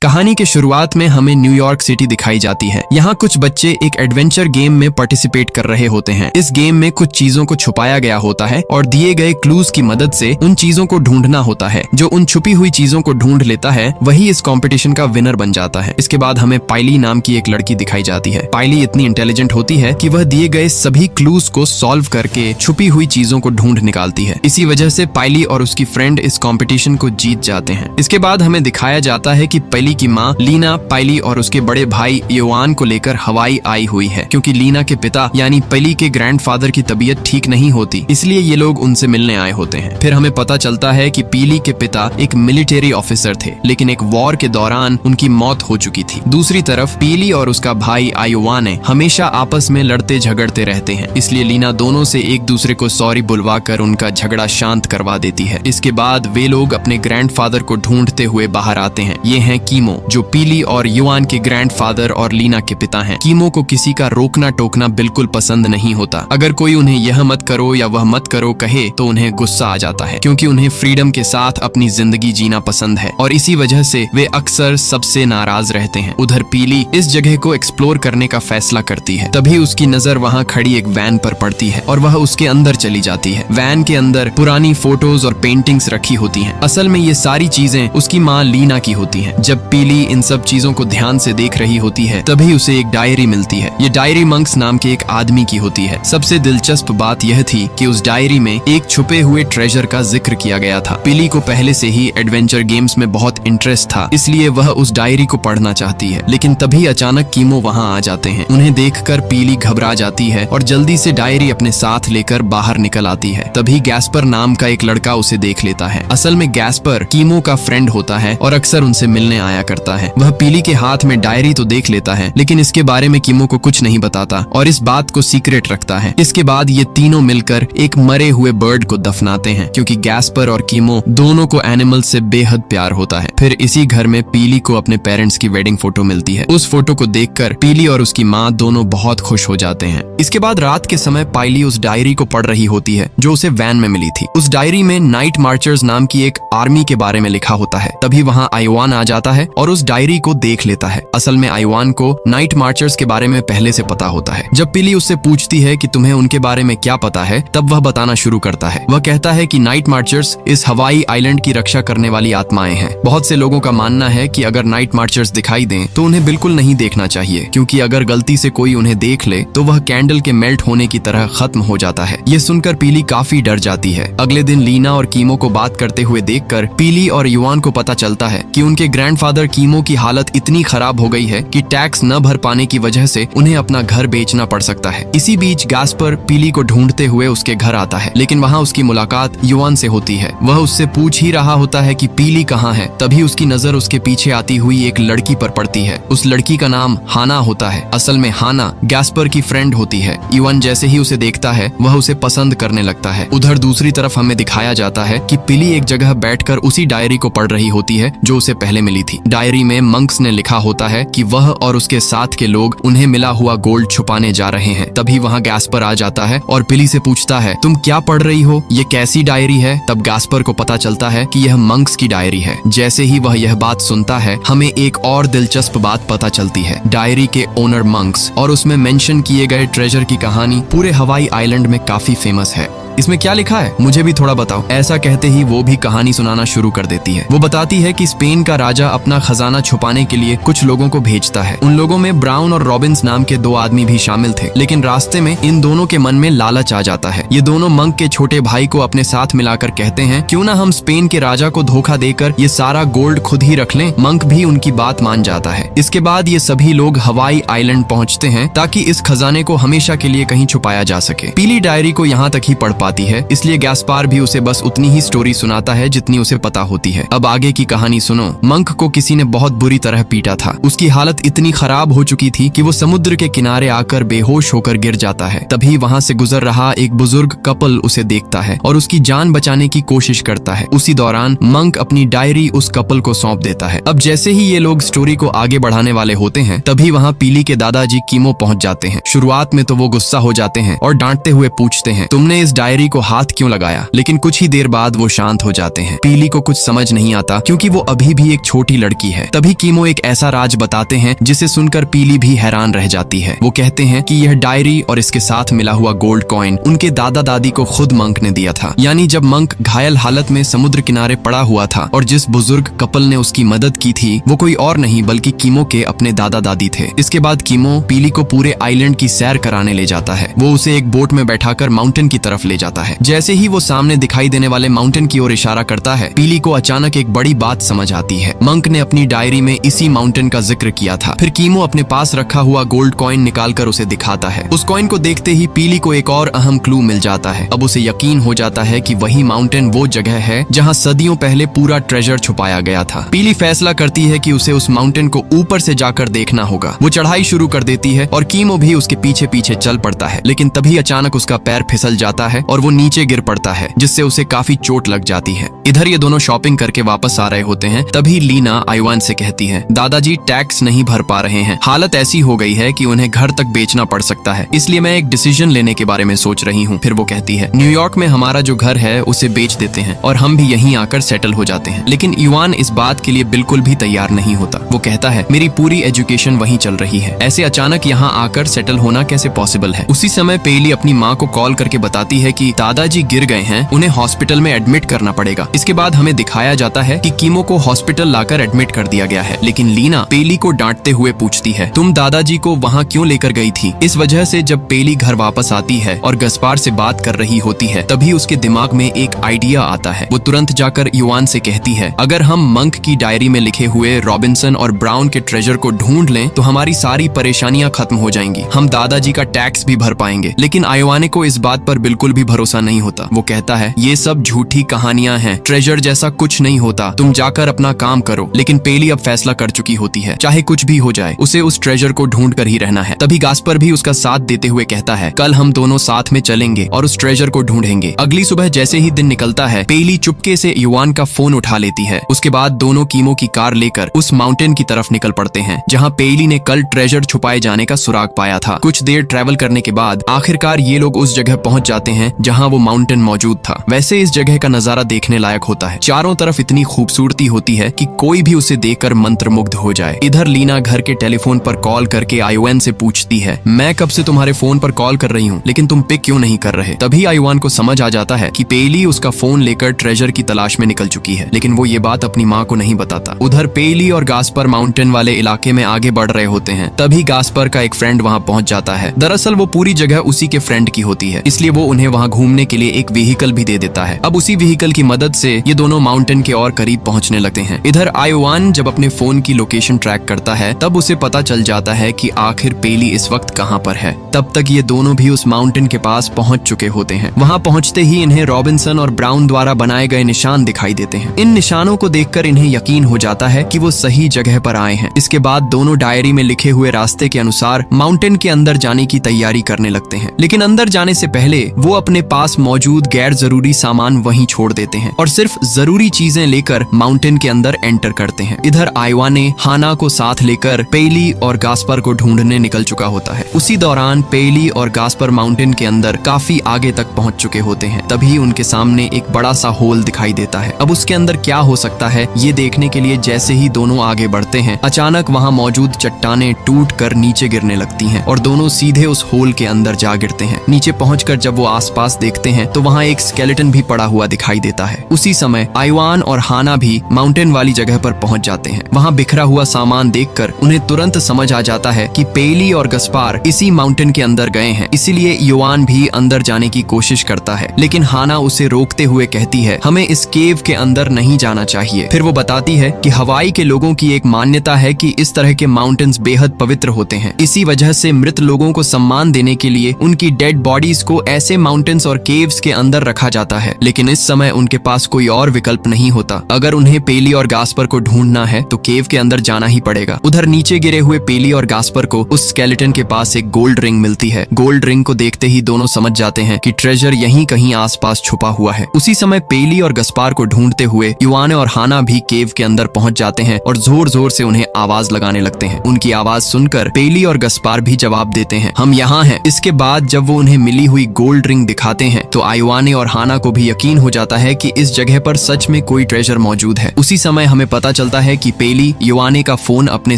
कहानी के शुरुआत में हमें न्यूयॉर्क सिटी दिखाई जाती है। यहाँ कुछ बच्चे एक एडवेंचर गेम में पार्टिसिपेट कर रहे होते हैं। इस गेम में कुछ चीजों को छुपाया गया होता है और दिए गए क्लूज की मदद से उन चीजों को ढूंढना होता है। जो उन छुपी हुई चीजों को ढूंढ लेता है वही इस कंपटीशन का विनर बन जाता है। इसके बाद हमें पाइली नाम की एक लड़की दिखाई जाती है। पाइली इतनी इंटेलिजेंट होती है कि वह दिए गए सभी क्लूज को सॉल्व करके छुपी हुई चीजों को ढूंढ निकालती है। इसी वजह से पाइली और उसकी फ्रेंड इस कॉम्पिटिशन को जीत जाते हैं। इसके बाद हमें दिखाया जाता है कि पाइली की माँ लीना पाइली और उसके बड़े भाई योआन को लेकर हवाई आई हुई है, क्योंकि लीना के पिता यानी पाइली के ग्रैंडफादर की तबीयत ठीक नहीं होती, इसलिए ये लोग उनसे मिलने आए होते हैं। फिर हमें पता चलता है कि पाइली के पिता एक मिलिट्री ऑफिसर थे, लेकिन एक वॉर के दौरान उनकी मौत हो चुकी थी। दूसरी तरफ पाइली और उसका भाई आयोवान हमेशा आपस में लड़ते झगड़ते रहते हैं, इसलिए लीना दोनों से एक दूसरे को सॉरी बुलवाकर उनका झगड़ा शांत करवा देती है। इसके बाद वे लोग अपने ग्रैंडफादर को ढूंढते हुए बाहर आते हैं। ये हैं कीमो, जो पाइली और युआन के ग्रैंडफादर और लीना के पिता हैं। कीमो को किसी का रोकना टोकना बिल्कुल पसंद नहीं होता। अगर कोई उन्हें यह मत करो या वह मत करो कहे तो उन्हें गुस्सा आ जाता है, क्योंकि उन्हें फ्रीडम के साथ अपनी जिंदगी जीना पसंद है और इसी वजह से वे अक्सर सबसे नाराज रहते हैं। उधर पाइली इस जगह को एक्सप्लोर करने का फैसला करती है। तभी उसकी नजर वहाँ खड़ी एक वैन पर पड़ती है और वह उसके अंदर चली जाती है। वैन के अंदर पुरानी फोटोज और पेंटिंग्स रखी होती हैं। असल में ये सारी चीजें उसकी माँ लीना की होती हैं। जब पाइली इन सब चीजों को ध्यान से देख रही होती है तभी उसे एक डायरी मिलती है। ये डायरी मंक्स नाम के एक आदमी की होती है। सबसे दिलचस्प बात यह थी कि उस डायरी में एक छुपे हुए ट्रेजर का जिक्र किया गया था। पाइली को पहले से ही एडवेंचर गेम्स में बहुत इंटरेस्ट था, इसलिए वह उस डायरी को पढ़ना चाहती है। लेकिन तभी अचानक कीमो वहाँ आ जाते हैं। उन्हें देखकर पाइली घबरा जाती है और जल्दी से डायरी अपने साथ लेकर बाहर निकल आती है। तभी गैस्पर नाम का एक लड़का उसे देख लेता है। असल में गैस्पर कीमो का फ्रेंड होता है और अक्सर उनसे मिलने आया करता है। वह पाइली के हाथ में डायरी तो देख लेता है, लेकिन इसके बारे में कीमो को कुछ नहीं बताता और इस बात को सीक्रेट रखता है। इसके बाद ये तीनों मिलकर एक मरे हुए बर्ड को दफनाते हैं, क्योंकि गैस्पर और कीमो दोनों को एनिमल से बेहद प्यार होता है। फिर इसी घर में पाइली को अपने पेरेंट्स की वेडिंग फोटो मिलती है। उस फोटो को देखकर पाइली और उसकी माँ दोनों बहुत खुश हो जाते हैं। इसके बाद रात के समय पाइली उस डायरी को पढ़ रही होती है जो उसे वैन में मिली थी। उस डायरी में नाइट मार्चर्स नाम की एक आर्मी के बारे में लिखा होता है। तभी वहाँ आयोवान आ जाता है और उस डायरी को देख लेता है। असल में आयोवान को नाइट मार्चर्स के बारे में पहले से पता होता है। जब पाइली उससे पूछती है कि तुम्हें उनके बारे में क्या पता है, तब वह बताना शुरू करता है। वह कहता है कि नाइट मार्चर्स इस हवाई आइलैंड की रक्षा करने वाली आत्माएं हैं। बहुत से लोगों का मानना है कि अगर नाइट मार्चर्स दिखाई दें तो उन्हें बिल्कुल नहीं देखना चाहिए, क्योंकि अगर गलती से कोई उन्हें देख ले तो वह कैंडल के मेल्ट होने की तरह खत्म हो जाता है। ये सुनकर पाइली काफी डर जाती है। अगले दिन लीना और कीमो को बात करते हुए देखकर पाइली और युआन को पता चलता है कि उनके ग्रैंडफादर कीमो की हालत इतनी खराब हो गई है कि टैक्स न भर पाने की वजह से उन्हें अपना घर बेचना पड़ सकता है। इसी बीच गैस्पर पाइली को ढूंढते हुए उसके घर आता है, लेकिन वहाँ उसकी मुलाकात युआन से होती है। वह उससे पूछ ही रहा होता है कि पाइली कहाँ है। तभी उसकी नजर उसके पीछे आती हुई एक लड़की पर पड़ती है। उस लड़की का नाम हाना होता है। असल में हाना गैस्पर की फ्रेंड होती है। युआन जैसे ही उसे देखता है वह उसे पसंद करने लगता है। उधर दूसरी तरफ हमें दिखाया जाता है कि पाइली एक जगह बैठकर उसी डायरी को पढ़ रही होती है जो उसे पहले मिली थी। डायरी में मंक्स ने लिखा होता है कि वह और उसके साथ के लोग उन्हें मिला हुआ गोल्ड छुपाने जा रहे हैं। तभी वहाँ गैस्पर आ जाता है और पाइली से पूछता है, तुम क्या पढ़ रही हो? ये कैसी डायरी है? तब गैस्पर को पता चलता है कि यह मंक्स की डायरी है। जैसे ही वह यह बात सुनता है हमें एक और दिलचस्प बात पता चलती है। डायरी के ओनर मंक्स और उसमें मेंशन किए गए ट्रेजर की कहानी पूरे हवाई आइलैंड में काफी फेमस है। इसमें क्या लिखा है मुझे भी थोड़ा बताओ। ऐसा कहते ही वो भी कहानी सुनाना शुरू कर देती है। वो बताती है कि स्पेन का राजा अपना खजाना छुपाने के लिए कुछ लोगों को भेजता है। उन लोगों में ब्राउन और रॉबिन्स नाम के दो आदमी भी शामिल थे, लेकिन रास्ते में इन दोनों के मन में लालच आ जाता है। ये दोनों मंक के छोटे भाई को अपने साथ मिलाकर कहते हैं, क्यों ना हम स्पेन के राजा को धोखा देकर ये सारा गोल्ड खुद ही रख लें। मंक भी उनकी बात मान जाता है। इसके बाद ये सभी लोग हवाई आइलैंड पहुँचते हैं ताकि इस खजाने को हमेशा के लिए कहीं छुपाया जा सके। पाइली डायरी को यहाँ तक ही पढ़ पाती है, इसलिए गैस्पार भी उसे बस उतनी ही स्टोरी सुनाता है जितनी उसे पता होती है। अब आगे की कहानी सुनो। मंक को किसी ने बहुत बुरी तरह पीटा था। उसकी हालत इतनी खराब हो चुकी थी कि वो समुद्र के किनारे आकर बेहोश होकर गिर जाता है। तभी वहाँ से गुजर रहा एक बुजुर्ग कपल उसे देखता है और उसकी जान बचाने की कोशिश करता है। उसी दौरान मंक अपनी डायरी उस कपल को सौंप देता है। अब जैसे ही ये लोग स्टोरी को आगे बढ़ाने वाले होते हैं तभी वहाँ पाइली के दादाजी कीमो पहुँच जाते हैं। शुरुआत में तो वो गुस्सा हो जाते हैं और डांटते हुए पूछते हैं, तुमने इस डायरी डायरी को हाथ क्यों लगाया, लेकिन कुछ ही देर बाद वो शांत हो जाते हैं। पीली को कुछ समझ नहीं आता क्योंकि वो अभी भी एक छोटी लड़की है। तभी कीमो एक ऐसा राज बताते हैं जिसे सुनकर पीली भी हैरान रह जाती है। वो कहते हैं कि यह डायरी और इसके साथ मिला हुआ गोल्ड कॉइन उनके दादा दादी को खुद मंक ने दिया था। यानी जब मंक घायल हालत में समुद्र किनारे पड़ा हुआ था और जिस बुजुर्ग कपल ने उसकी मदद की थी वो कोई और नहीं बल्कि कीमो के अपने दादा दादी थे। इसके बाद कीमो पीली को पूरे आइलैंड की सैर कराने ले जाता है। वो उसे एक बोट में बैठाकर माउंटेन की तरफ ले जाता है। जैसे ही वो सामने दिखाई देने वाले माउंटेन की ओर इशारा करता है, पीली को अचानक एक बड़ी बात समझ आती है। मंक ने अपनी डायरी में इसी माउंटेन का जिक्र किया था। फिर कीमो अपने पास रखा हुआ गोल्ड कॉइन निकालकर उसे दिखाता है। उस कॉइन को देखते ही पीली को एक और अहम क्लू मिल जाता है। अब उसे यकीन हो जाता है कि वही माउंटेन वो जगह है जहाँ सदियों पहले पूरा ट्रेजर छुपाया गया था। पीली फैसला करती है कि उसे उस माउंटेन को ऊपर से जाकर देखना होगा। वो चढ़ाई शुरू कर देती है और कीमो भी उसके पीछे पीछे चल पड़ता है, लेकिन तभी अचानक उसका पैर फिसल जाता है और वो नीचे गिर पड़ता है, जिससे उसे काफी चोट लग जाती है। इधर ये दोनों शॉपिंग करके वापस आ रहे होते हैं। तभी लीना आइवान से कहती है, दादाजी टैक्स नहीं भर पा रहे हैं। हालत ऐसी हो गई है कि उन्हें घर तक बेचना पड़ सकता है, इसलिए मैं एक डिसीजन लेने के बारे में सोच रही हूँ। फिर वो कहती है, न्यूयॉर्क में हमारा जो घर है उसे बेच देते हैं और हम भी यहीं आकर सेटल हो जाते हैं। लेकिन युआन इस बात के लिए बिल्कुल भी तैयार नहीं होता। वो कहता है, मेरी पूरी एजुकेशन वहीं चल रही है, ऐसे अचानक यहाँ आकर सेटल होना कैसे पॉसिबल है। उसी समय पेली अपनी माँ को कॉल करके बताती है कि दादाजी गिर गए हैं, उन्हें हॉस्पिटल में एडमिट करना पड़ेगा। इसके बाद हमें दिखाया जाता है कि कीमो को हॉस्पिटल लाकर एडमिट कर दिया गया है। लेकिन लीना पेली को डांटते हुए पूछती है, तुम दादाजी को वहाँ क्यों लेकर गई थी। इस वजह से जब पेली घर वापस आती है और गस्पार से बात कर रही होती है, तभी उसके दिमाग में एक आइडिया आता है। वो तुरंत जाकर युआन से कहती है, अगर हम मंक की डायरी में लिखे हुए रॉबिन्सन और ब्राउन के ट्रेजर को ढूंढ लें तो हमारी सारी परेशानियां खत्म हो जाएंगी, हम दादाजी का टैक्स भी भर पाएंगे। लेकिन आइवाने को इस बात पर बिल्कुल भी भरोसा नहीं होता। वो कहता है, ये सब झूठी कहानियां हैं, ट्रेजर जैसा कुछ नहीं होता, तुम जाकर अपना काम करो। लेकिन पेली अब फैसला कर चुकी होती है, चाहे कुछ भी हो जाए उसे उस ट्रेजर को ढूंढ कर ही रहना है। तभी गास्पर भी उसका साथ देते हुए कहता है, कल हम दोनों साथ में चलेंगे और उस ट्रेजर को ढूंढेंगे। अगली सुबह जैसे ही दिन निकलता है, पेली चुपके से युआन का फोन उठा लेती है। उसके बाद दोनों कीमो की कार लेकर उस माउंटेन की तरफ निकल पड़ते हैं जहाँ पेली ने कल ट्रेजर छुपाए जाने का सुराग पाया था। कुछ देर ट्रेवल करने के बाद आखिरकार ये लोग उस जगह पहुंच जाते हैं जहाँ वो माउंटेन मौजूद था। वैसे इस जगह का नजारा देखने लायक होता है। चारों तरफ इतनी खूबसूरती होती है कि कोई भी उसे देखकर मंत्रमुग्ध हो जाए। इधर लीना घर के टेलीफोन पर कॉल करके आइवान से पूछती है, मैं कब से तुम्हारे फोन पर कॉल कर रही हूँ, लेकिन तुम पिक क्यों नहीं कर रहे। तभी आइवान को समझ आ जाता है कि पेली उसका फोन लेकर ट्रेजर की तलाश में निकल चुकी है, लेकिन वो ये बात अपनी माँ को नहीं बताता। उधर पेली और गास्पर माउंटेन वाले इलाके में आगे बढ़ रहे होते हैं। तभी गास्पर का एक फ्रेंड वहाँ पहुँच जाता है। दरअसल वो पूरी जगह उसी के फ्रेंड की होती है, इसलिए वो उन्हें वहाँ घूमने के लिए एक व्हीकल भी दे देता है। अब उसी व्हीकल की मदद से ये दोनों माउंटेन के और करीब पहुँचने लगते हैं। इधर आइवान जब अपने फोन की लोकेशन ट्रैक करता है तब उसे पता चल जाता है कि आखिर पेली इस वक्त कहाँ पर है। तब तक ये दोनों भी उस माउंटेन के पास पहुँच चुके होते हैं। वहाँ पहुँचते ही इन्हें रॉबिन्सन और ब्राउन द्वारा बनाए गए निशान दिखाई देते हैं। इन निशानों को देखकर इन्हें यकीन हो जाता है कि वो सही जगह पर आए हैं। इसके बाद दोनों डायरी में लिखे हुए रास्ते के अनुसार माउंटेन के अंदर जाने की तैयारी करने लगते हैं। लेकिन अंदर जाने से पहले वो अपने पास मौजूद गैर जरूरी सामान वहीं छोड़ देते हैं और सिर्फ जरूरी चीजें लेकर माउंटेन के अंदर एंटर करते हैं। इधर आइवा ने हाना को साथ लेकर पेली और गास्पर को ढूंढने निकल चुका होता है। उसी दौरान पेली और गास्पर माउंटेन के अंदर काफी आगे तक पहुंच चुके होते हैं। तभी उनके सामने एक बड़ा सा होल दिखाई देता है। अब उसके अंदर क्या हो सकता है ये देखने के लिए जैसे ही दोनों आगे बढ़ते हैं, अचानक वहाँ मौजूद चट्टानें टूट कर नीचे गिरने लगती हैं और दोनों सीधे उस होल के अंदर जा गिरते हैं। नीचे पहुंचकर जब वो आसपास देखते हैं तो वहाँ एक स्केलेटन भी पड़ा हुआ दिखाई देता है। उसी समय आइवान और हाना भी माउंटेन वाली जगह पर पहुंच जाते हैं। वहाँ बिखरा हुआ सामान देखकर उन्हें तुरंत समझ आ जाता है कि पेली और गस्पार इसी माउंटेन के अंदर गए हैं, इसीलिए युआन भी अंदर जाने की कोशिश करता है। लेकिन हाना उसे रोकते हुए कहती है, हमें इस केव के अंदर नहीं जाना चाहिए। फिर वो बताती है कि हवाई के लोगों की एक मान्यता है कि इस तरह के माउंटेन्स बेहद पवित्र होते हैं। इसी वजह से मृत लोगों को सम्मान देने के लिए उनकी डेड बॉडीज को ऐसे माउंटेन्स और केव्स के अंदर रखा जाता है। लेकिन इस समय उनके पास कोई और विकल्प नहीं होता। अगर उन्हें पेली और गास्पर को ढूंढना है तो केव के अंदर जाना ही पड़ेगा। उधर नीचे गिरे हुए पेली और गास्पर को उस स्केलेटन के पास एक गोल्ड रिंग मिलती है। गोल्ड रिंग को देखते ही दोनों समझ जाते हैं कि ट्रेजर यहीं कहीं आसपास छुपा हुआ है। उसी समय पेली और गस्पार को ढूंढते हुए युआन और हाना भी केव के अंदर पहुंच जाते हैं और जोर जोर से उन्हें आवाज लगाने लगते हैं। उनकी आवाज सुनकर पेली और गस्पार भी जवाब देते हैं, हम यहाँ हैं। इसके बाद जब वो उन्हें मिली हुई गोल्ड रिंग दिखा दिखाते हैं तो आयोने और हाना को भी यकीन हो जाता है कि इस जगह पर सच में कोई ट्रेजर मौजूद है। उसी समय हमें पता चलता है कि पेली योआने का फोन अपने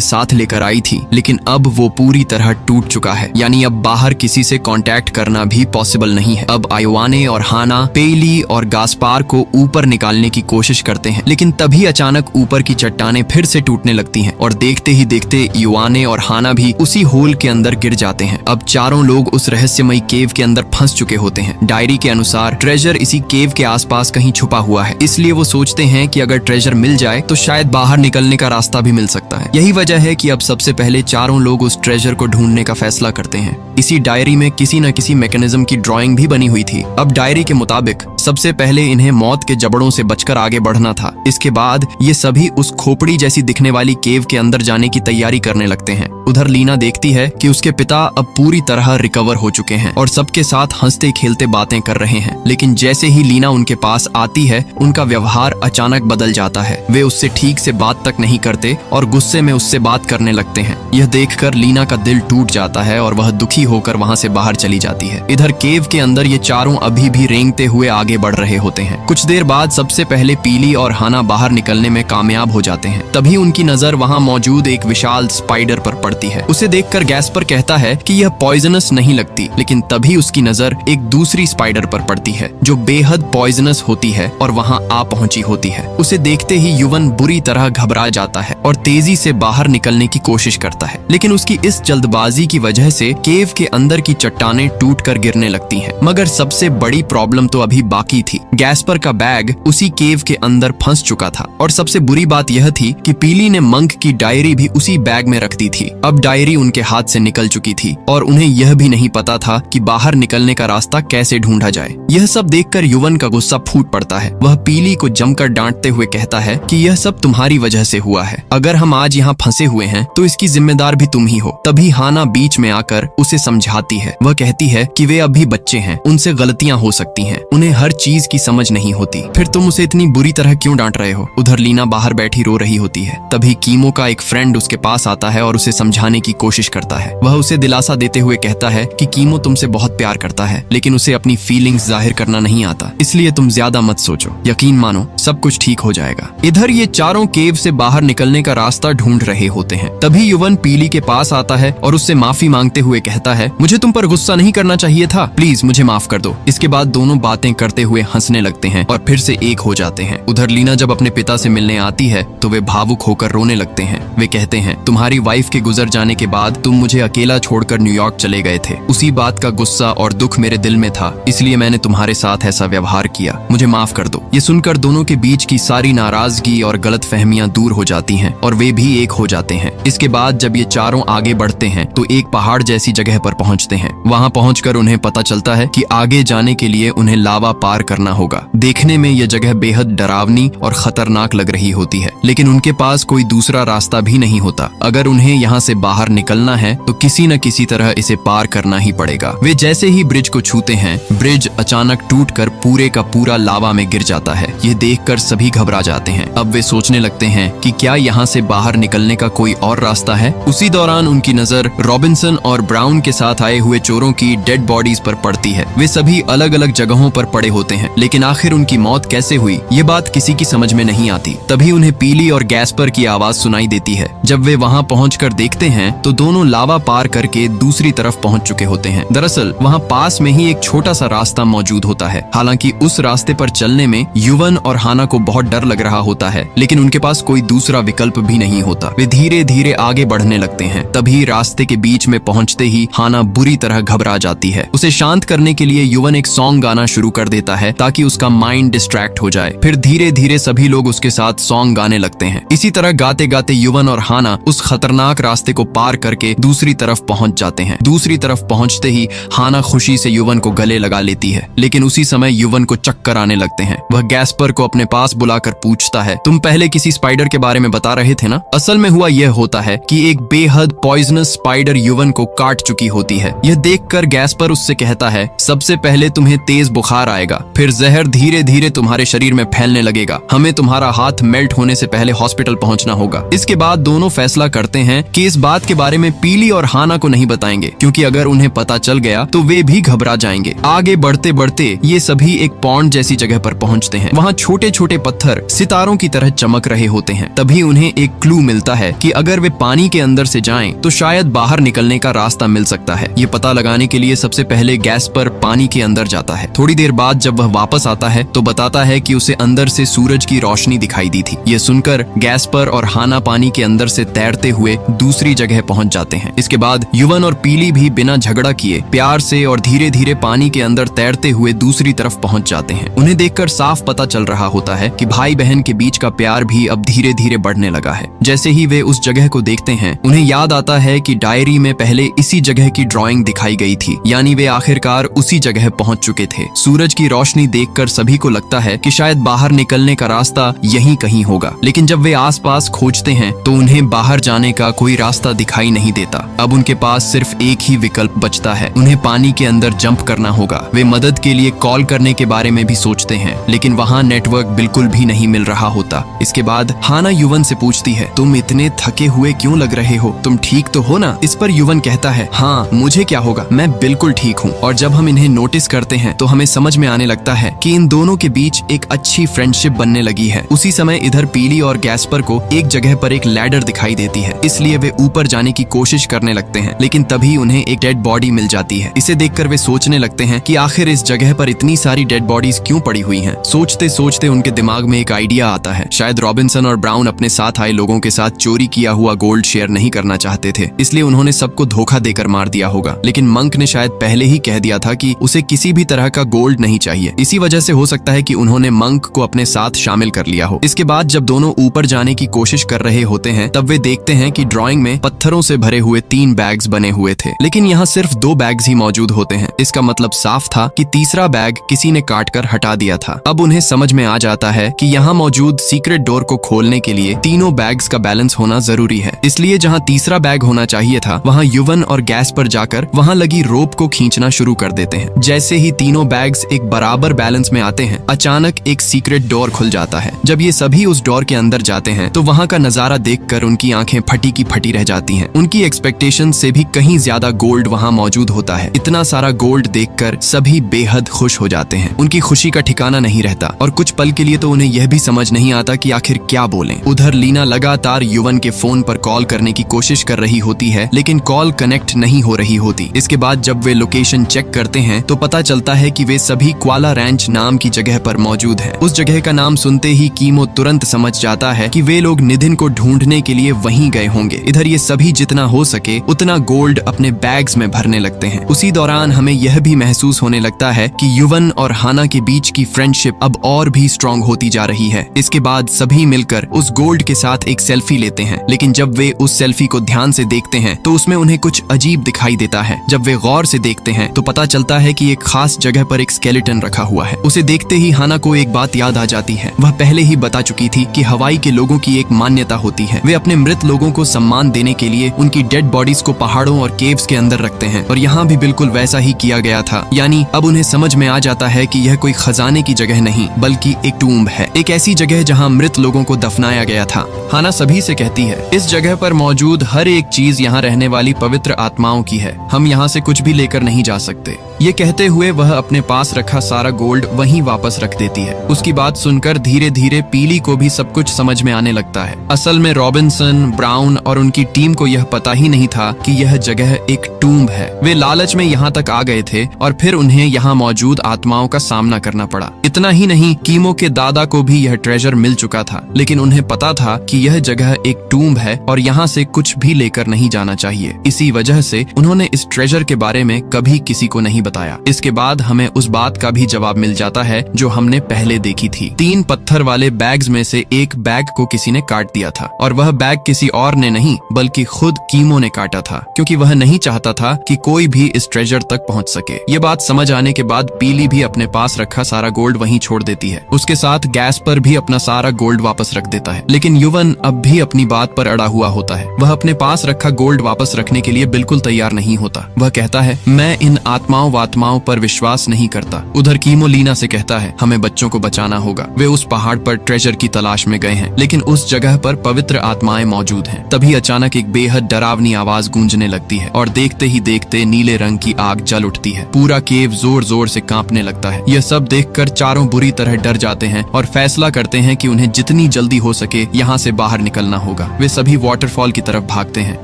साथ लेकर आई थी, लेकिन अब वो पूरी तरह टूट चुका है, यानी अब बाहर किसी से कांटेक्ट करना भी पॉसिबल नहीं है। अब आयोने और हाना पेली और गास्पार को ऊपर निकालने की कोशिश करते हैं, लेकिन तभी अचानक ऊपर की चट्टानें फिर से टूटने लगती हैं और देखते ही देखते योआने और हाना भी उसी होल के अंदर गिर जाते हैं। अब चारों लोग उस रहस्यमयी केव के अंदर फंस चुके होते हैं। डायरी के अनुसार ट्रेजर इसी केव के आसपास कहीं छुपा हुआ है, इसलिए वो सोचते हैं कि अगर ट्रेजर मिल जाए तो शायद बाहर निकलने का रास्ता भी मिल सकता है। यही वजह है कि अब सबसे पहले चारों लोग उस ट्रेजर को ढूंढने का फैसला करते हैं। इसी डायरी में किसी न किसी मैकेनिज्म की ड्राइंग भी बनी हुई थी। अब डायरी के मुताबिक सबसे पहले इन्हें मौत के जबड़ों से बचकर आगे बढ़ना था। इसके बाद ये सभी उस खोपड़ी जैसी दिखने वाली केव के अंदर जाने की तैयारी करने लगते हैं। उधर लीना देखती है कि उसके पिता अब पूरी तरह रिकवर हो चुके हैं और सबके साथ हंसते खेलते बातें कर रहे हैं, लेकिन जैसे ही लीना उनके पास आती है उनका व्यवहार अचानक बदल जाता है। वे उससे ठीक से बात तक नहीं करते और गुस्से में उससे बात करने लगते हैं। यह देखकर लीना का दिल टूट जाता है और वह दुखी होकर वहां से बाहर चली जाती है। इधर केव के अंदर ये चारों अभी भी रेंगते हुए आगे बढ़ रहे होते हैं। कुछ देर बाद सबसे पहले पीली और हाना बाहर निकलने में कामयाब हो जाते हैं। तभी उनकी नजर वहां मौजूद एक विशाल स्पाइडर पर पड़ती है। उसे देखकर गैस्पर कहता है कि यह पॉइजनस नहीं लगती, लेकिन तभी उसकी नजर एक दूसरी स्पाइडर पर पड़ती है जो बेहद पॉइजनस होती है और वहां आ पहुंची होती है। उसे देखते ही युवन बुरी तरह घबरा जाता है और तेजी से बाहर निकलने की कोशिश करता है, लेकिन उसकी इस जल्दबाजी की वजह से केव के अंदर की चट्टानें टूटकर गिरने लगती हैं। मगर सबसे बड़ी प्रॉब्लम तो अभी बाकी थी। गैस्पर का बैग उसी केव के अंदर फंस चुका था और सबसे बुरी बात यह थी कि पीली ने मंक की डायरी भी उसी बैग में रख दी थी। अब डायरी उनके हाथ से निकल चुकी थी और उन्हें यह भी नहीं पता था कि बाहर निकलने का रास्ता कैसे ढूंढा जाए। यह सब देखकर युवन का गुस्सा फूट पड़ता है। वह पीली को जमकर डांटते हुए कहता है कि यह सब तुम्हारी वजह से हुआ है। अगर हम आज यहाँ फंसे हुए हैं तो इसकी जिम्मेदार भी तुम ही हो। तभी हाना बीच में आकर उसे समझाती है। वह कहती है कि वे अभी बच्चे हैं, उनसे गलतियां हो सकती हैं, उन्हें हर चीज की समझ नहीं होती। फिर तुम उसे इतनी बुरी तरह क्यों डांट रहे हो? उधर लीना बाहर बैठी रो रही होती है। तभी कीमो का एक फ्रेंड उसके पास आता है और उसे समझाने की कोशिश करता है। वह उसे दिलासा देते हुए कहता है कि कीमो तुमसे बहुत प्यार करता है, लेकिन उसे अपनी फीलिंग्स जाहिर करना नहीं आता, इसलिए तुम ज्यादा मत सोचो, यकीन मानो सब कुछ ठीक हो जाएगा। इधर ये चारों केव से बाहर निकलने का रास्ता ढूंढ रहे होते हैं। तभी युवन पीली के पास आता है और उससे माफी मांगते हुए कहता है, मुझे तुम पर गुस्सा नहीं करना चाहिए था, प्लीज मुझे माफ कर दो। इसके बाद दोनों बातें करते हुए हंसने लगते हैं और फिर से एक हो जाते हैं। उधर लीना जब अपने पिता से मिलने आती है तो वे भावुक होकर रोने लगते हैं। वे कहते हैं, तुम्हारी वाइफ के गुजर जाने के बाद तुम मुझे अकेला छोड़कर न्यूयॉर्क चले गए थे। उसी बात का गुस्सा और दुख मेरे दिल में था, इसलिए मैंने तुम्हारे साथ ऐसा व्यवहार किया, मुझे माफ कर दो। ये सुनकर दोनों के बीच की सारी नाराजगी और गलतफहमियां दूर हो जाती हैं और वे भी एक हो जाते हैं। इसके बाद जब ये चारों आगे बढ़ते हैं तो एक पहाड़ जैसी जगह पर पहुंचते हैं। वहां पहुंचकर उन्हें पता चलता है कि आगे जाने के लिए उन्हें लावा पार करना होगा। देखने में यह जगह बेहद डरावनी और खतरनाक लग रही होती है, लेकिन उनके पास कोई दूसरा रास्ता भी नहीं होता। अगर उन्हें यहाँ से बाहर निकलना है तो किसी न किसी तरह इसे पार करना ही पड़ेगा। वे जैसे ही ब्रिज को छूते हैं, ब्रिज अचानक टूटकर पूरे का पूरा लावा में गिर जाता है। यह देखकर सभी घबरा जाते हैं। अब वे सोचने लगते हैं कि क्या यहाँ से बाहर निकलने का कोई और रास्ता है। उसी दौरान उनकी नजर रॉबिन्सन और ब्राउन के साथ आए हुए चोरों की डेड बॉडीज पर पड़ती है। वे सभी अलग अलग जगहों पर पड़े होते हैं, लेकिन आखिर उनकी मौत कैसे हुई ये बात किसी की समझ में नहीं आती। तभी उन्हें पीली और गैस्पर की आवाज सुनाई देती है। जब वे वहाँ पहुंचकर देखते हैं तो दोनों लावा पार करके दूसरी तरफ पहुंच चुके होते हैं। दरअसल वहाँ पास में ही एक छोटा सा रास्ता मौजूद होता है। हालांकि उस रास्ते पर चलने में युवन और हाना को बहुत डर लग रहा होता है, लेकिन उनके पास कोई दूसरा विकल्प भी नहीं होता। वे धीरे धीरे आगे बढ़ने लगते हैं। तभी रास्ते के बीच में पहुंचते ही हाना बुरी तरह घबरा जाती है। उसे शांत करने के लिए युवन एक सॉन्ग गाना शुरू कर देता है ताकि उसका माइंड डिस्ट्रैक्ट हो जाए। फिर धीरे धीरे सभी लोग उसके साथ सॉन्ग गाने लगते हैं। इसी तरह गाते गाते युवन और हाना उस खतरनाक रास्ते को पार करके दूसरी तरफ पहुंच जाते हैं। दूसरी तरफ पहुंचते ही हाना खुशी से युवन को गले लगा लेती है, लेकिन उसी समय युवन को चक्कर आने लगते हैं। वह गैस्पर को अपने पास बुलाकर पूछता है, तुम पहले किसी स्पाइडर के बारे में बता रहे थे ना? असल में हुआ यह होता है कि एक बेहद पॉइजनस स्पाइडर युवन को काट चुकी होती है। यह देखकर गैस्पर उससे कहता है, सबसे पहले तुम्हें तेज बुखार आएगा, लगेगा, फिर जहर धीरे धीरे तुम्हारे शरीर में फैलने लगेगा। हमें तुम्हारा हाथ मेल्ट होने से पहले हॉस्पिटल पहुंचना होगा। इसके बाद दोनों फैसला करते हैं कि इस बात के बारे में पीली और हाना को नहीं बताएंगे, क्योंकि अगर उन्हें पता चल गया तो वे भी घबरा जाएंगे। आगे बढ़ते बढ़ते ये सभी एक पॉन्ड जैसी जगह पर पहुंचते हैं। वहाँ छोटे छोटे पत्थर सितारों की तरह चमक रहे होते हैं। तभी उन्हें एक क्लू मिलता है कि अगर वे पानी के अंदर से जाएं तो शायद बाहर निकलने का रास्ता मिल सकता है। ये पता लगाने के लिए सबसे पहले गैस्पर पानी के अंदर जाता है। थोड़ी देर बाद जब वह वापस आता है तो बताता है कि उसे अंदर से सूरज की रोशनी दिखाई दी थी। ये सुनकर गैस्पर और हाना पानी के अंदर से तैरते हुए दूसरी जगह पहुंच जाते हैं। इसके बाद युवन और पीली भी बिना झगड़ा किए प्यार से और धीरे धीरे पानी के अंदर तैरते हुए दूसरी तरफ पहुंच जाते हैं। उन्हें देखकर साफ पता चल रहा होता है कि भाई बहन के बीच का प्यार भी अब धीरे धीरे बढ़ने लगा है। जैसे ही वे उस जगह को देखते हैं उन्हें याद आता है कि डायरी में पहले इसी जगह की ड्राइंग दिखाई गई थी, यानी वे आखिरकार उसी जगह पहुंच चुके थे। सूरज की रोशनी देखकर सभी को लगता है कि शायद बाहर निकलने का रास्ता यहीं कहीं होगा, लेकिन जब वे आसपास खोजते हैं तो उन्हें बाहर जाने का कोई रास्ता दिखाई नहीं देता। अब उनके पास सिर्फ एक ही विकल्प बचता है, उन्हें पानी के अंदर जंप करना होगा। वे मदद के लिए कॉल करने के बारे में भी सोचते हैं, लेकिन वहाँ नेटवर्क बिल्कुल भी नहीं मिल रहा होता। इसके बाद हाना युवन से पूछती है, तुम इतने थके हुए क्यों लग रहे हो? तुम ठीक तो हो ना? इस पर युवन कहता है, हाँ मुझे क्या होगा, मैं बिल्कुल ठीक हूँ। और जब हम इन्हें नोटिस करते हैं तो हमें समझ में आने लगता है कि इन दोनों के बीच एक अच्छी फ्रेंडशिप बनने लगी है। उसी समय इधर पीली और गैस्पर को एक जगह पर एक लैडर दिखाई देती है, इसलिए वे ऊपर जाने की कोशिश करने लगते हैं, लेकिन तभी उन्हें एक डेड बॉडी मिल जाती है। इसे देखकर वे सोचने लगते हैं कि आखिर इस जगह पर इतनी सारी डेड बॉडीज क्यों पड़ी हुई हैं। सोचते सोचते उनके दिमाग में एक आइडिया आता है। शायद रॉबिन्सन और ब्राउन अपने साथ आए लोगों के साथ चोरी किया हुआ गोल्ड शेयर नहीं करना चाहते थे, इसलिए उन्होंने सबको धोखा देकर मार दिया होगा। लेकिन मंक ने शायद पहले ही कह दिया था कि उसे किसी भी तरह का गोल्ड नहीं चाहिए। इसी वजह से हो सकता है कि उन्होंने मंक को अपने साथ शामिल कर लिया हो। इसके बाद जब दोनों ऊपर जाने की कोशिश कर रहे होते हैं तब वे देखते हैं कि ड्राइंग में पत्थरों से भरे हुए 3 बैग्स बने हुए थे, लेकिन यहाँ सिर्फ 2 बैग्स ही मौजूद होते हैं। इसका मतलब साफ था कि तीसरा बैग किसी ने काट कर हटा दिया था। अब उन्हें समझ में आ जाता है कि यहाँ मौजूद सीक्रेट डोर को खोलने के लिए तीनों बैग्स का बैलेंस होना जरूरी है। इसलिए जहाँ तीसरा बैग होना चाहिए था वहाँ युवन और गैस पर जाकर वहाँ लगी रोप को खींचना शुरू कर देते हैं। जैसे ही तीनों बैग्स एक बराबर बैलेंस में आते हैं अचानक एक सीक्रेट डोर खुल जाता है। जब ये सभी उस डोर के अंदर जाते हैं तो वहाँ का नजारा देखकर उनकी आंखें फटी की फटी रह जाती हैं। उनकी एक्सपेक्टेशन से भी कहीं ज्यादा गोल्ड वहाँ मौजूद होता है। इतना सारा गोल्ड देखकर सभी बेहद खुश हो जाते हैं। उनकी खुशी का ठिकाना नहीं रहता और कुछ पल के लिए तो उन्हें यह भी समझ नहीं आता कि आखिर क्या बोलें। उधर लीना लगातार युवन के फोन पर कॉल करने की कोशिश कर रही होती है, लेकिन कॉल कनेक्ट नहीं हो रही होती। इसके बाद जब वे लोकेशन चेक करते हैं तो पता चलता है कि वे सभी क्वाला रैंच नाम की जगह पर मौजूद हैं। उस जगह का नाम सुनते ही कीमो तुरंत समझ जाता है कि वे लोग निधिन को ढूंढने के लिए वहीं गए होंगे। इधर ये सभी जितना हो सके उतना गोल्ड अपने बैग्स में भरने लगते हैं। उसी दौरान हमें यह भी महसूस होने लगता है कि युवन और हाना के बीच की फ्रेंडशिप अब और भी स्ट्रांग होती जा रही है। इसके बाद सभी मिलकर उस गोल्ड के साथ एक सेल्फी लेते हैं, लेकिन जब वे उस सेल्फी को ध्यान से देखते हैं तो उसमें उन्हें कुछ अजीब दिखाई देता है। जब वे गौर से देखते हैं तो पता चलता है कि एक खास जगह पर एक स्केलेटन रखा हुआ है। उसे देखते ही हाना को एक बात याद आ जाती है। वह पहले ही बता चुकी थी कि हवाई के लोगों की एक मान्यता होती है, वे अपने मृत लोगों को सम्मान देने के लिए उनकी डेड बॉडीज को पहाड़ों और केव्स के अंदर रखते हैं, और यहाँ भी बिल्कुल वैसा ही किया गया था। यानी अब उन्हें समझ में आ जाता है कि यह कोई खजाने की जगह नहीं बल्कि एक टूम्ब है, एक ऐसी जगह जहाँ मृत लोगों को दफनाया गया था। हाना सभी से कहती है, इस जगह पर मौजूद हर एक चीज यहाँ रहने वाली पवित्र आत्माओं की है, हम यहाँ से कुछ भी लेकर नहीं जा सकते। ये कहते हुए वह अपने पास रखा सारा गोल्ड वहीं वापस रख देती है। उसकी बात सुनकर धीरे धीरे पीली को भी सब कुछ समझ में आने लगता है। असल में रॉबिन्सन, ब्राउन और उनकी टीम को यह पता ही नहीं था कि यह जगह एक टूम्ब है। वे लालच में यहाँ तक आ गए थे और फिर उन्हें यहाँ मौजूद आत्माओं का सामना करना पड़ा। इतना ही नहीं, कीमो के दादा को भी यह ट्रेजर मिल चुका था, लेकिन उन्हें पता था कि यह जगह एक टूम्ब है और यहाँ से कुछ भी लेकर नहीं जाना चाहिए। इसी वजह से उन्होंने इस ट्रेजर के बारे में कभी किसी को नहीं बताया। इसके बाद हमें उस बात का भी जवाब मिल जाता है जो हमने पहले देखी थी। 3 पत्थर वाले बैग्स में से एक बैग को किसी ने काट दिया था, और वह बैग किसी और ने नहीं बल्कि खुद कीमो ने काटा था, क्योंकि वह नहीं चाहता था कि कोई भी इस ट्रेजर तक पहुंच सके। ये बात समझ आने के बाद पीली भी अपने पास रखा सारा गोल्ड वहीं छोड़ देती है। उसके साथ गैस पर भी अपना सारा गोल्ड वापस रख देता है, लेकिन युवन अब भी अपनी बात पर अड़ा हुआ होता है। वह अपने पास रखा गोल्ड वापस रखने के लिए बिल्कुल तैयार नहीं होता। वह कहता है, मैं इन आत्माओं आत्माओं पर विश्वास नहीं करता। उधर कीमो लीना से कहता है हमें बच्चों को बचाना होगा। वे उस पहाड़ पर ट्रेजर की तलाश में गए हैं, लेकिन उस जगह पर पवित्र आत्माएं मौजूद हैं। तभी अचानक एक बेहद डरावनी आवाज गूंजने लगती है और देखते ही देखते नीले रंग की आग जल उठती है। पूरा केव जोर जोर से कांपने लगता है। यह सब देखकर चारों बुरी तरह डर जाते हैं और फैसला करते हैं कि उन्हें जितनी जल्दी हो सके यहाँ से बाहर निकलना होगा। वे सभी वाटरफॉल की तरफ भागते हैं,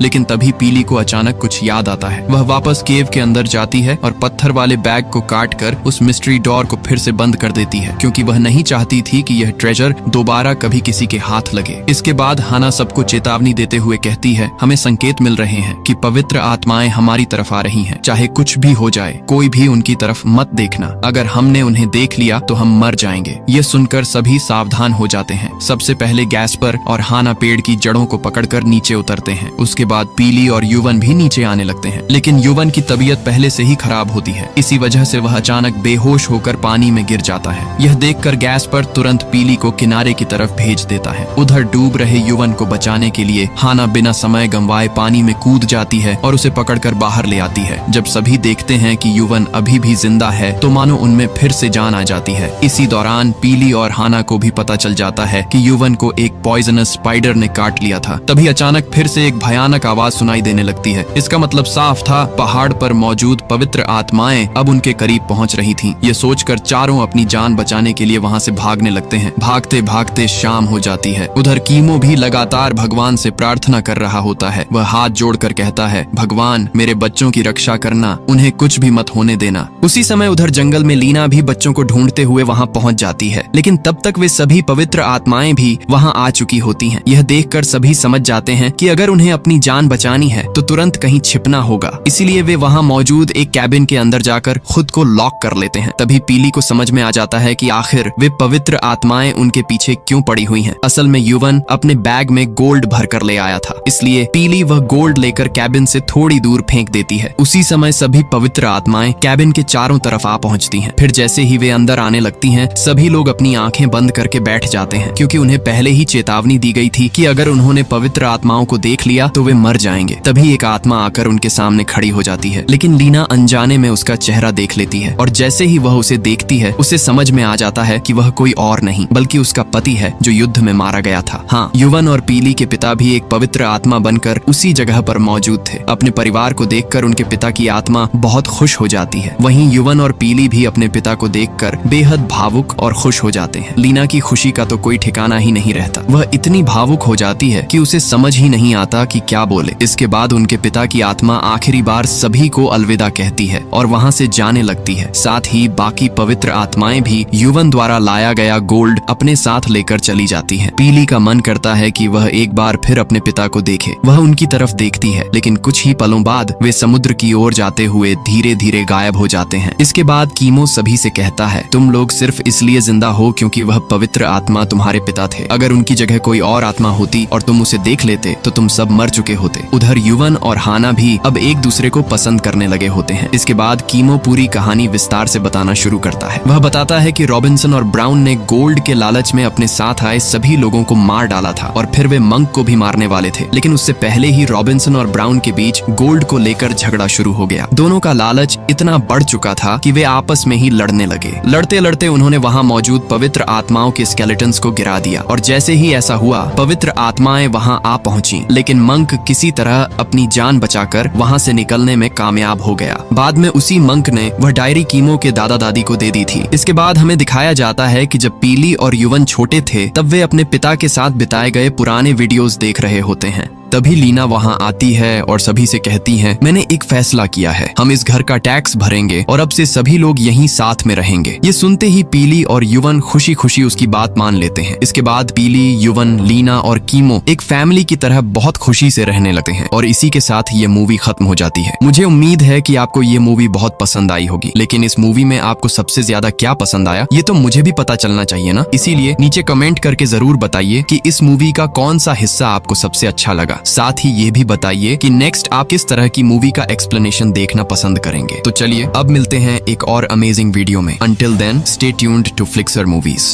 लेकिन तभी पीली को अचानक कुछ याद आता है। वह वापस केव के अंदर जाती है और पत्थर वाले बैग को काट कर उस मिस्ट्री डोर को फिर से बंद कर देती है, क्योंकि वह नहीं चाहती थी कि यह ट्रेजर दोबारा कभी किसी के हाथ लगे। इसके बाद हाना सबको चेतावनी देते हुए कहती है हमें संकेत मिल रहे हैं कि पवित्र आत्माएं हमारी तरफ आ रही हैं। चाहे कुछ भी हो जाए, कोई भी उनकी तरफ मत देखना। अगर हमने उन्हें देख लिया तो हम मर जाएंगे। ये सुनकर सभी सावधान हो जाते हैं। सबसे पहले गैस्पर और हाना पेड़ की जड़ों को पकड़कर नीचे उतरते हैं। उसके बाद पीली और युवन भी नीचे आने लगते हैं, लेकिन युवन की तबीयत पहले से ही खराब होती है। इसी वजह से वह अचानक बेहोश होकर पानी में गिर जाता है। यह देखकर गैस्पर तुरंत पीली को किनारे की तरफ भेज देता है। उधर डूब रहे युवन को बचाने के लिए हाना बिना समय गंवाए पानी में कूद जाती है और उसे पकड़कर बाहर ले आती है। जब सभी देखते हैं कि युवन अभी भी जिंदा है तो मानो उनमें फिर से जान आ जाती है। इसी दौरान पीली और हाना को भी पता चल जाता है कि युवन को एक पॉइजनस स्पाइडर ने काट लिया था। तभी अचानक फिर से एक भयानक आवाज सुनाई देने लगती है। इसका मतलब साफ था, पहाड़ पर मौजूद पवित्र आत्माएं अब उनके करीब पहुंच रही थीं। ये सोचकर चारों अपनी जान बचाने के लिए वहां से भागने लगते हैं। भागते भागते शाम हो जाती है। उधर कीमो भी लगातार भगवान से प्रार्थना कर रहा होता है। वह हाथ जोड़कर कहता है भगवान मेरे बच्चों की रक्षा करना, उन्हें कुछ भी मत होने देना। उसी समय उधर जंगल में लीना भी बच्चों को ढूंढते हुए वहां पहुंच जाती है, लेकिन तब तक वे सभी पवित्र आत्माएं भी वहां आ चुकी होती हैं। यह देखकर सभी समझ जाते हैं कि अगर उन्हें अपनी जान बचानी है तो तुरंत कहीं छिपना होगा। इसीलिए वे वहां मौजूद एक कैबिन के अंदर जाकर खुद को लॉक कर लेते हैं। तभी पीली को समझ में आ जाता है कि आखिर वे पवित्र आत्माएं उनके पीछे क्यों पड़ी हुई हैं। असल में युवन अपने बैग में गोल्ड भर कर ले आया था, इसलिए पीली वह गोल्ड लेकर कैबिन से थोड़ी दूर फेंक देती है। उसी समय सभी पवित्र आत्माएं कैबिन के चारों तरफ आ पहुंचती हैं। फिर जैसे ही वे अंदर आने लगती हैं, सभी लोग अपनी आंखें बंद करके बैठ जाते हैं, क्योंकि उन्हें पहले ही चेतावनी दी गई थी कि अगर उन्होंने पवित्र आत्माओं को देख लिया तो वे मर जाएंगे। तभी एक आत्मा आकर उनके सामने खड़ी हो जाती है, लेकिन लीना अनजाने में उसका चेहरा देख लेती है और जैसे ही वह उसे देखती है उसे समझ में आ जाता है कि वह कोई और नहीं बल्कि उसका पति है जो युद्ध में मारा गया था। हाँ, युवन और पीली के पिता भी एक पवित्र आत्मा बनकर उसी जगह पर मौजूद थे। अपने परिवार को देखकर उनके पिता की आत्मा बहुत खुश हो जाती है। वहीं युवन और पीली भी अपने पिता को देखकर बेहद भावुक और खुश हो जाते हैं। लीना की खुशी का तो कोई ठिकाना ही नहीं रहता। वह इतनी भावुक हो जाती है कि उसे समझ ही नहीं आता कि क्या बोले। इसके बाद उनके पिता की आत्मा आखिरी बार सभी को अलविदा कहती है और वहां से जाने लगती है। साथ ही बाकी पवित्र आत्माएं भी युवन द्वारा लाया गया गोल्ड अपने साथ लेकर चली जाती हैं। पीली का मन करता है कि वह एक बार फिर अपने पिता को देखे। वह उनकी तरफ देखती है, लेकिन कुछ ही पलों बाद वे समुद्र की ओर जाते हुए धीरे धीरे गायब हो जाते हैं। इसके बाद कीमो सभी से कहता है तुम लोग सिर्फ इसलिए जिंदा हो क्योंकि वह पवित्र आत्मा तुम्हारे पिता थे। अगर उनकी जगह कोई और आत्मा होती और तुम उसे देख लेते तो तुम सब मर चुके होते। उधर युवन और हाना भी अब एक दूसरे को पसंद करने लगे होते हैं। इसके बाद कीमो पूरी कहानी विस्तार से बताना शुरू करता है। वह बताता है कि रॉबिन्सन और ब्राउन ने गोल्ड के लालच में अपने साथ आए सभी लोगों को मार डाला था और फिर वे मंक को भी मारने वाले थे, लेकिन उससे पहले ही रॉबिन्सन और ब्राउन के बीच गोल्ड को लेकर झगड़ा शुरू हो गया। दोनों का लालच इतना बढ़ चुका था कि वे आपस में ही लड़ने लगे। लड़ते लड़ते उन्होंने वहां मौजूद पवित्र आत्माओं के स्केलेटन्स को गिरा दिया और जैसे ही ऐसा हुआ पवित्र आत्माएं वहां आ पहुंची, लेकिन मंक किसी तरह अपनी जान बचाकर वहां से निकलने में कामयाब हो गया। बाद में उसी मंक ने वह डायरी कीमो के दादा दादी को दे दी थी। इसके बाद हमें दिखाया जाता है कि जब पीली और युवन छोटे थे तब वे अपने पिता के साथ बिताए गए पुराने वीडियोस देख रहे होते हैं। तभी लीना वहां आती है और सभी से कहती है मैंने एक फैसला किया है, हम इस घर का टैक्स भरेंगे और अब से सभी लोग यहीं साथ में रहेंगे। ये सुनते ही पीली और युवन खुशी खुशी उसकी बात मान लेते हैं। इसके बाद पीली, युवन, लीना और कीमो एक फैमिली की तरह बहुत खुशी से रहने लगते हैं और इसी के साथ ये मूवी खत्म हो जाती है। मुझे उम्मीद है कि आपको ये मूवी बहुत पसंद आई होगी, लेकिन इस मूवी में आपको सबसे ज्यादा क्या पसंद आया ये तो मुझे भी पता चलना चाहिए ना। इसीलिए नीचे कमेंट करके जरूर बताइए कि इस मूवी का कौन सा हिस्सा आपको सबसे अच्छा लगा। साथ ही ये भी बताइए कि नेक्स्ट आप किस तरह की मूवी का एक्सप्लेनेशन देखना पसंद करेंगे। तो चलिए अब मिलते हैं एक और अमेजिंग वीडियो में। Until then stay tuned to Flixer movies.